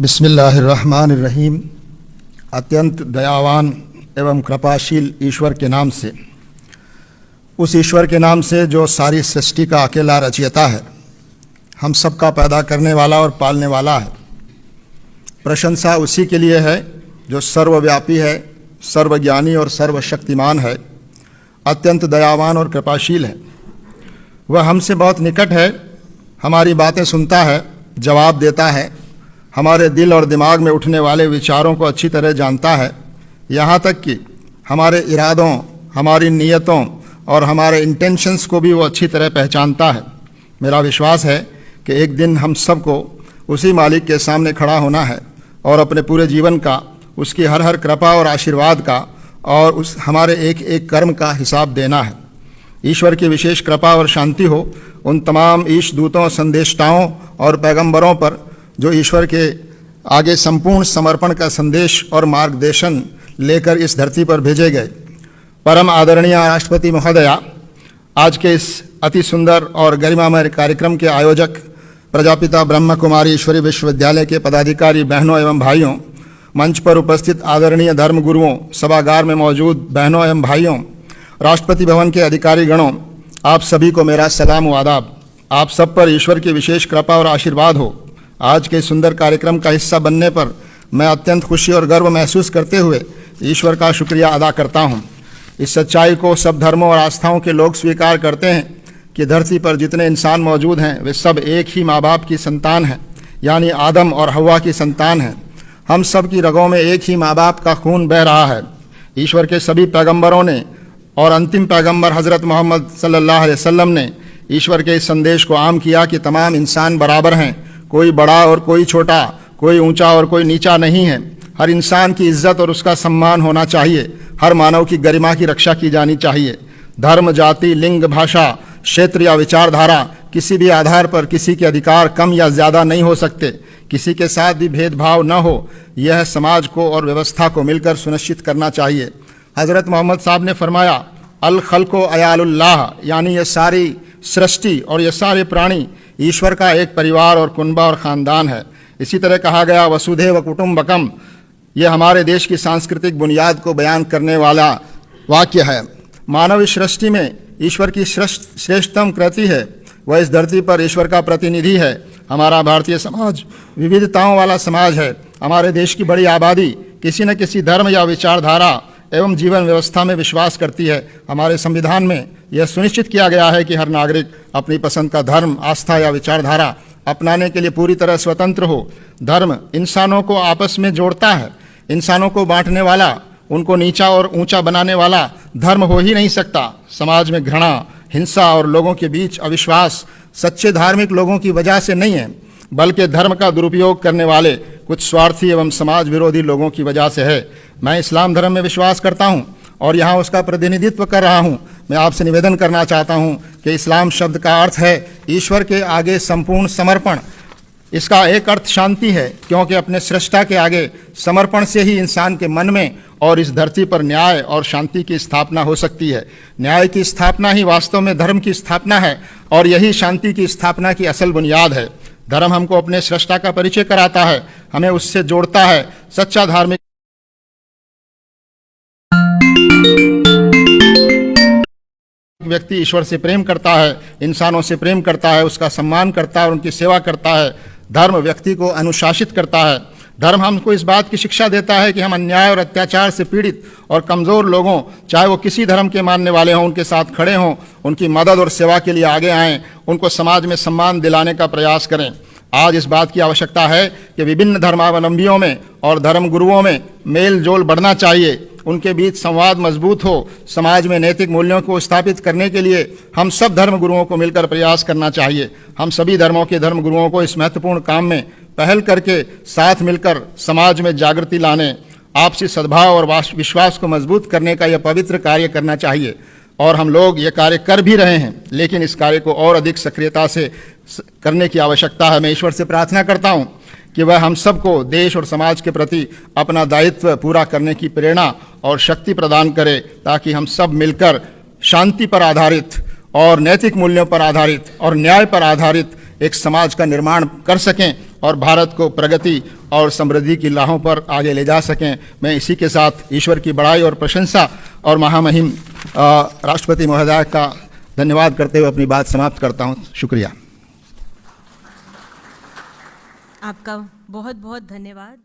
बिस्मिल्लाहिर्रहमानिर्रहीम। अत्यंत दयावान एवं कृपाशील ईश्वर के नाम से, उस ईश्वर के नाम से जो सारी सृष्टि का अकेला रचयिता है, हम सब का पैदा करने वाला और पालने वाला है। प्रशंसा उसी के लिए है जो सर्वव्यापी है, सर्वज्ञानी और सर्वशक्तिमान है, अत्यंत दयावान और कृपाशील है। वह हमसे बहुत निकट है, हमारी बातें सुनता है, जवाब देता है, हमारे दिल और दिमाग में उठने वाले विचारों को अच्छी तरह जानता है। यहाँ तक कि हमारे इरादों, हमारी नीयतों और हमारे इंटेंशंस को भी वो अच्छी तरह पहचानता है। मेरा विश्वास है कि एक दिन हम सबको उसी मालिक के सामने खड़ा होना है और अपने पूरे जीवन का, उसकी हर हर कृपा और आशीर्वाद का और उस हमारे एक एक कर्म का हिसाब देना है। ईश्वर की विशेष कृपा और शांति हो उन तमाम ईश दूतों, संदेष्टाओं और पैगंबरों पर जो ईश्वर के आगे संपूर्ण समर्पण का संदेश और मार्गदर्शन लेकर इस धरती पर भेजे गए। परम आदरणीय राष्ट्रपति महोदया, आज के इस अति सुंदर और गरिमामय कार्यक्रम के आयोजक, प्रजापिता ब्रह्म कुमारी ईश्वरी विश्वविद्यालय के पदाधिकारी बहनों एवं भाइयों, मंच पर उपस्थित आदरणीय धर्म गुरुओं, सभागार में मौजूद बहनों एवं भाइयों, राष्ट्रपति भवन के अधिकारी गणों, आप सभी को मेरा सलाम व आदाब। आप सब पर ईश्वर की विशेष कृपा और आशीर्वाद हो। आज के सुंदर कार्यक्रम का हिस्सा बनने पर मैं अत्यंत खुशी और गर्व महसूस करते हुए ईश्वर का शुक्रिया अदा करता हूँ। इस सच्चाई को सब धर्मों और आस्थाओं के लोग स्वीकार करते हैं कि धरती पर जितने इंसान मौजूद हैं वे सब एक ही माँ बाप की संतान हैं, यानी आदम और हव्वा की संतान हैं। हम सब की रगों में एक ही माँ बाप का खून बह रहा है। ईश्वर के सभी पैगंबरों ने और अंतिम पैगंबर हज़रत मोहम्मद सल्लल्लाहु अलैहि वसल्लम ने ईश्वर के इस संदेश को आम किया कि तमाम इंसान बराबर हैं, कोई बड़ा और कोई छोटा, कोई ऊंचा और कोई नीचा नहीं है। हर इंसान की इज्जत और उसका सम्मान होना चाहिए। हर मानव की गरिमा की रक्षा की जानी चाहिए। धर्म, जाति, लिंग, भाषा, क्षेत्र या विचारधारा किसी भी आधार पर किसी के अधिकार कम या ज़्यादा नहीं हो सकते। किसी के साथ भी भेदभाव न हो, यह समाज को और व्यवस्था को मिलकर सुनिश्चित करना चाहिए। हज़रत मोहम्मद साहब ने फरमाया, अल खल्को अयालुल्लाह, यानी ये सारी सृष्टि और ये सारे प्राणी ईश्वर का एक परिवार और कुनबा और ख़ानदान है। इसी तरह कहा गया, वसुधैव कुटुम्बकम, ये हमारे देश की सांस्कृतिक बुनियाद को बयान करने वाला वाक्य है। मानव इस सृष्टि में ईश्वर की श्रेष्ठतम कृति है। वह इस धरती पर ईश्वर का प्रतिनिधि है। हमारा भारतीय समाज विविधताओं वाला समाज है। हमारे देश की बड़ी आबादी किसी न किसी धर्म या विचारधारा एवं जीवन व्यवस्था में विश्वास करती है। हमारे संविधान में यह सुनिश्चित किया गया है कि हर नागरिक अपनी पसंद का धर्म, आस्था या विचारधारा अपनाने के लिए पूरी तरह स्वतंत्र हो। धर्म इंसानों को आपस में जोड़ता है। इंसानों को बांटने वाला, उनको नीचा और ऊंचा बनाने वाला धर्म हो ही नहीं सकता। समाज में घृणा, हिंसा और लोगों के बीच अविश्वास सच्चे धार्मिक लोगों की वजह से नहीं है, बल्कि धर्म का दुरुपयोग करने वाले कुछ स्वार्थी एवं समाज विरोधी लोगों की वजह से है। मैं इस्लाम धर्म में विश्वास करता हूँ और यहाँ उसका प्रतिनिधित्व कर रहा हूँ। मैं आपसे निवेदन करना चाहता हूँ कि इस्लाम शब्द का अर्थ है ईश्वर के आगे संपूर्ण समर्पण। इसका एक अर्थ शांति है, क्योंकि अपने सृष्टा के आगे समर्पण से ही इंसान के मन में और इस धरती पर न्याय और शांति की स्थापना हो सकती है। न्याय की स्थापना ही वास्तव में धर्म की स्थापना है और यही शांति की स्थापना की असल बुनियाद है। धर्म हमको अपने सृष्टा का परिचय कराता है, हमें उससे जोड़ता है। सच्चा धार्मिक व्यक्ति ईश्वर से प्रेम करता है, इंसानों से प्रेम करता है, उसका सम्मान करता है और उनकी सेवा करता है। धर्म व्यक्ति को अनुशासित करता है। धर्म हमको इस बात की शिक्षा देता है कि हम अन्याय और अत्याचार से पीड़ित और कमज़ोर लोगों, चाहे वो किसी धर्म के मानने वाले हों, उनके साथ खड़े हों, उनकी मदद और सेवा के लिए आगे आएँ, उनको समाज में सम्मान दिलाने का प्रयास करें। आज इस बात की आवश्यकता है कि विभिन्न धर्मावलंबियों में और धर्म गुरुओं में मेल जोल बढ़ना चाहिए, उनके बीच संवाद मजबूत हो। समाज में नैतिक मूल्यों को स्थापित करने के लिए हम सब धर्म गुरुओं को मिलकर प्रयास करना चाहिए। हम सभी धर्मों के धर्म गुरुओं को इस महत्वपूर्ण काम में पहल करके साथ मिलकर समाज में जागृति लाने, आपसी सद्भाव और विश्वास को मजबूत करने का यह पवित्र कार्य करना चाहिए। और हम लोग ये कार्य कर भी रहे हैं, लेकिन इस कार्य को और अधिक सक्रियता से करने की आवश्यकता है। मैं ईश्वर से प्रार्थना करता हूँ कि वह हम सबको देश और समाज के प्रति अपना दायित्व पूरा करने की प्रेरणा और शक्ति प्रदान करे, ताकि हम सब मिलकर शांति पर आधारित और नैतिक मूल्यों पर आधारित और न्याय पर आधारित एक समाज का निर्माण कर सकें और भारत को प्रगति और समृद्धि की राहों पर आगे ले जा सकें। मैं इसी के साथ ईश्वर की बड़ाई और प्रशंसा और महामहिम राष्ट्रपति महोदय का धन्यवाद करते हुए अपनी बात समाप्त करता हूँ। शुक्रिया। आपका बहुत बहुत धन्यवाद।